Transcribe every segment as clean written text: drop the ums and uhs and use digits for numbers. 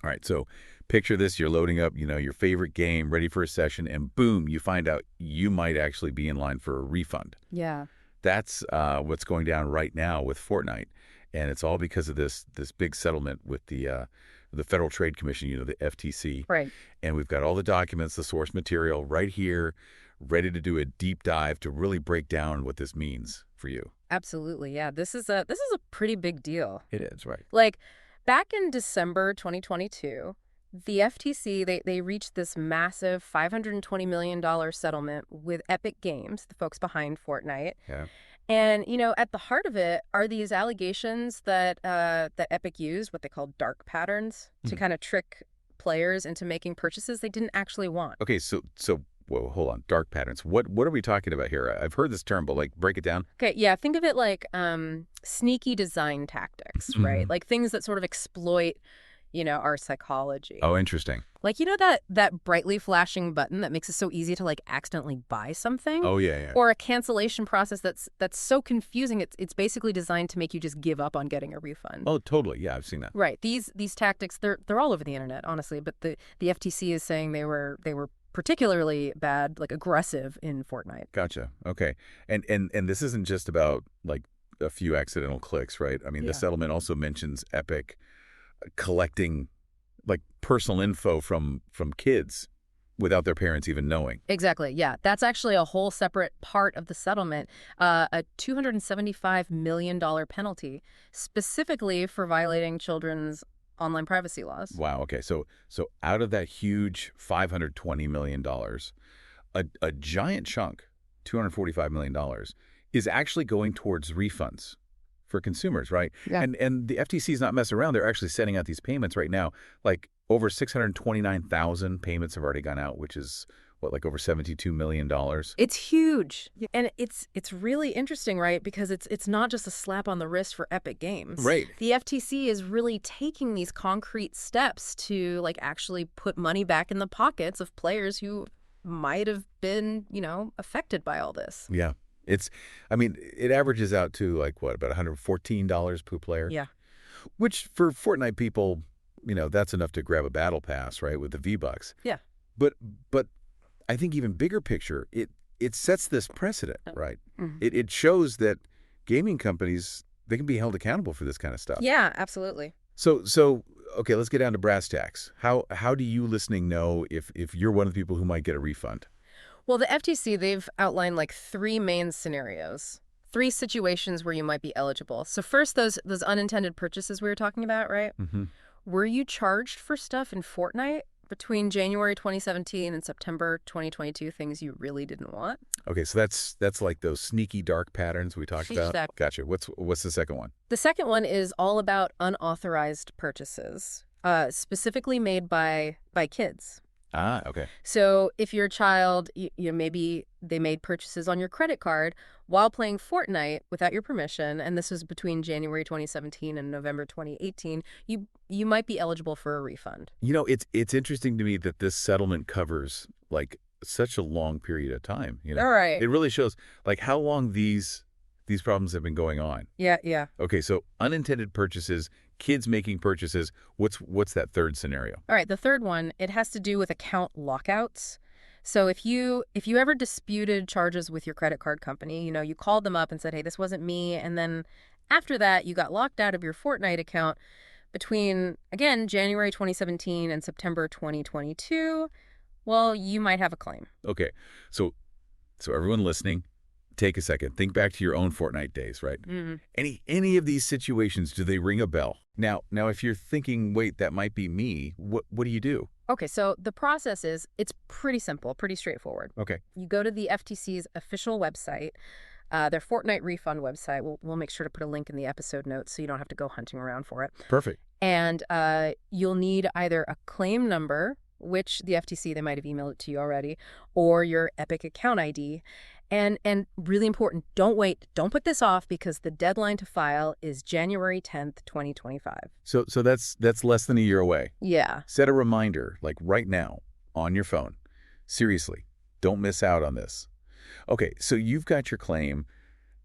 All right, so picture this. You're loading up, your favorite game, ready for a session, and boom, you find out you might actually be in line for a refund. Yeah. That's what's going down right now with Fortnite, and it's all because of this big settlement with the Federal Trade Commission, the FTC. Right. And we've got all the documents, the source material right here, ready to do a deep dive to really break down what this means for you. Absolutely. Yeah. This is a pretty big deal. It is, right. Like, back in December 2022, the FTC, they reached this massive $520 million settlement with Epic Games, the folks behind Fortnite. Yeah. And, at the heart of it are these allegations that that Epic used, what they call dark patterns, to kind of trick players into making purchases they didn't actually want. Okay, so whoa, hold on. Dark patterns. What are we talking about here? I've heard this term, but break it down. Okay, yeah, think of it like sneaky design tactics, right? Like things that sort of exploit, our psychology. Oh, interesting. Like, that brightly flashing button that makes it so easy to accidentally buy something? Oh, yeah. Or a cancellation process that's so confusing it's basically designed to make you just give up on getting a refund. Oh, totally. Yeah, I've seen that. Right. These tactics, they're all over the internet, honestly, but the FTC is saying they were particularly bad, aggressive in Fortnite. Gotcha. Okay. And this isn't just about a few accidental clicks, right? I mean, Yeah. The settlement also mentions Epic collecting personal info from kids without their parents even knowing. Exactly. Yeah. That's actually a whole separate part of the settlement, a $275 million penalty specifically for violating children's online privacy laws. Wow. Okay. So out of that huge $520 million, a giant chunk, $245 million, is actually going towards refunds for consumers, right? Yeah. And the FTC is not messing around. They're actually sending out these payments right now. Over 629,000 payments have already gone out, which is over $72 million. It's huge. And it's really interesting, right? Because it's not just a slap on the wrist for Epic Games. Right. The FTC is really taking these concrete steps to actually put money back in the pockets of players who might have been, affected by all this. Yeah. It averages out to about $114 per player. Yeah. Which for Fortnite people, that's enough to grab a battle pass, right, with the V-Bucks. Yeah. But I think even bigger picture, it sets this precedent, right? Mm-hmm. It shows that gaming companies, they can be held accountable for this kind of stuff. Yeah, absolutely. So okay, let's get down to brass tacks. How do you listening know if you're one of the people who might get a refund? Well, the FTC, they've outlined 3 main scenarios, 3 situations where you might be eligible. So first, those unintended purchases we were talking about, right? Mm-hmm. Were you charged for stuff in Fortnite between January 2017 and September 2022, things you really didn't want? Okay, so that's like those sneaky dark patterns we talked about. That. Gotcha. What's the second one? The second one is all about unauthorized purchases, specifically made by kids. Ah, okay. So if your child, maybe they made purchases on your credit card while playing Fortnite without your permission, and this was between January 2017 and November 2018, you might be eligible for a refund. It's interesting to me that this settlement covers such a long period of time. All right. It really shows how long these problems have been going on. Yeah. Okay, so unintended purchases, kids making purchases. What's that third scenario? All right, the third one, it has to do with account lockouts. So if you ever disputed charges with your credit card company, you called them up and said, hey, this wasn't me, and then after that you got locked out of your Fortnite account between, again, January 2017 and September 2022, well, you might have a claim. Okay, so everyone listening, take a second. Think back to your own Fortnite days, right? Mm-hmm. Any of these situations, do they ring a bell? Now, if you're thinking, wait, that might be me, what do you do? Okay, so the process is, it's pretty simple, pretty straightforward. Okay. You go to the FTC's official website, their Fortnite refund website. We'll make sure to put a link in the episode notes so you don't have to go hunting around for it. Perfect. And you'll need either a claim number, which the FTC, they might have emailed it to you already, or your Epic account ID. And really important, don't wait. Don't put this off because the deadline to file is January 10th, 2025. So that's less than a year away. Yeah. Set a reminder, right now, on your phone. Seriously, don't miss out on this. Okay, so you've got your claim.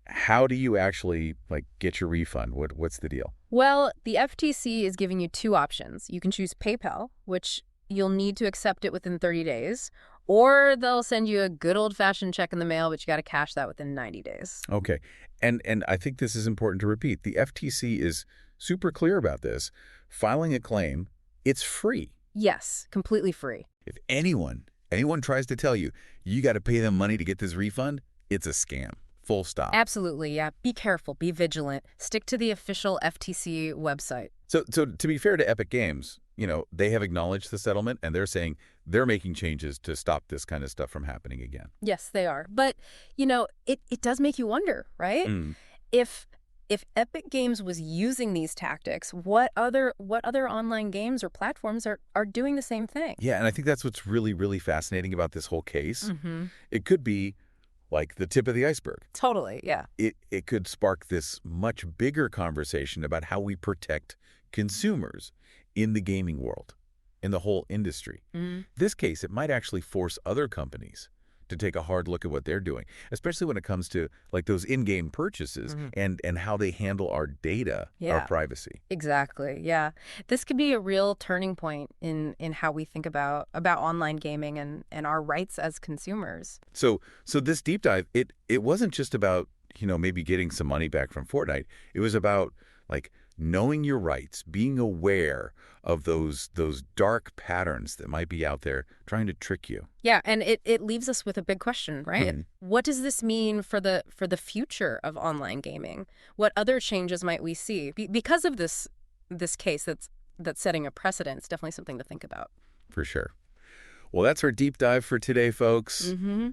How do you actually, get your refund? What's the deal? Well, the FTC is giving you two options. You can choose PayPal, which you'll need to accept it within 30 days, or they'll send you a good old-fashioned check in the mail, but you got to cash that within 90 days. Okay. And I think this is important to repeat. The FTC is super clear about this. Filing a claim, it's free. Yes, completely free. If anyone tries to tell you, you got to pay them money to get this refund, it's a scam. Full stop. Absolutely, yeah. Be careful, be vigilant. Stick to the official FTC website. So to be fair to Epic Games, they have acknowledged the settlement, and they're saying they're making changes to stop this kind of stuff from happening again. Yes, they are. But, it does make you wonder, right? Mm. If Epic Games was using these tactics, what other online games or platforms are doing the same thing? Yeah, and I think that's what's really, really fascinating about this whole case. Mm-hmm. It could be like the tip of the iceberg. Totally, yeah. It could spark this much bigger conversation about how we protect consumers in the gaming world, in the whole industry. Mm-hmm. This case, it might actually force other companies to take a hard look at what they're doing, especially when it comes to like those in-game purchases and how they handle our data, our privacy. Exactly, yeah. This could be a real turning point in how we think about online gaming and our rights as consumers. So this deep dive, it wasn't just about, maybe getting some money back from Fortnite. It was about like knowing your rights, being aware of those dark patterns that might be out there trying to trick you. Yeah, and it leaves us with a big question, right? What does this mean for the future of online gaming? What other changes might we see? Because of this case that's setting a precedent, it's definitely something to think about. For sure. Well, that's our deep dive for today, folks. Mm-hmm.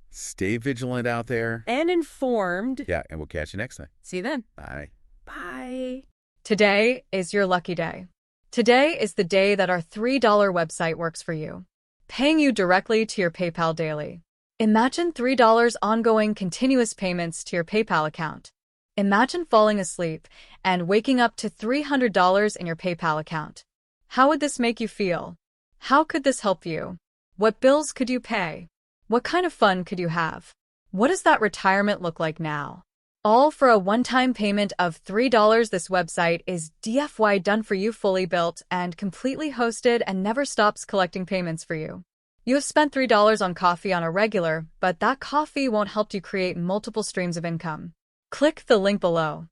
Stay vigilant out there. And informed. Yeah, and we'll catch you next time. See you then. Bye. Bye. Today is your lucky day. Today is the day that our $3 website works for you, paying you directly to your PayPal daily. Imagine $3 ongoing continuous payments to your PayPal account. Imagine falling asleep and waking up to $300 in your PayPal account. How would this make you feel? How could this help you? What bills could you pay? What kind of fun could you have? What does that retirement look like now? All for a one-time payment of $3. This website is DFY done for you, fully built and completely hosted, and never stops collecting payments for you. You have spent $3 on coffee on a regular, but that coffee won't help you create multiple streams of income. Click the link below.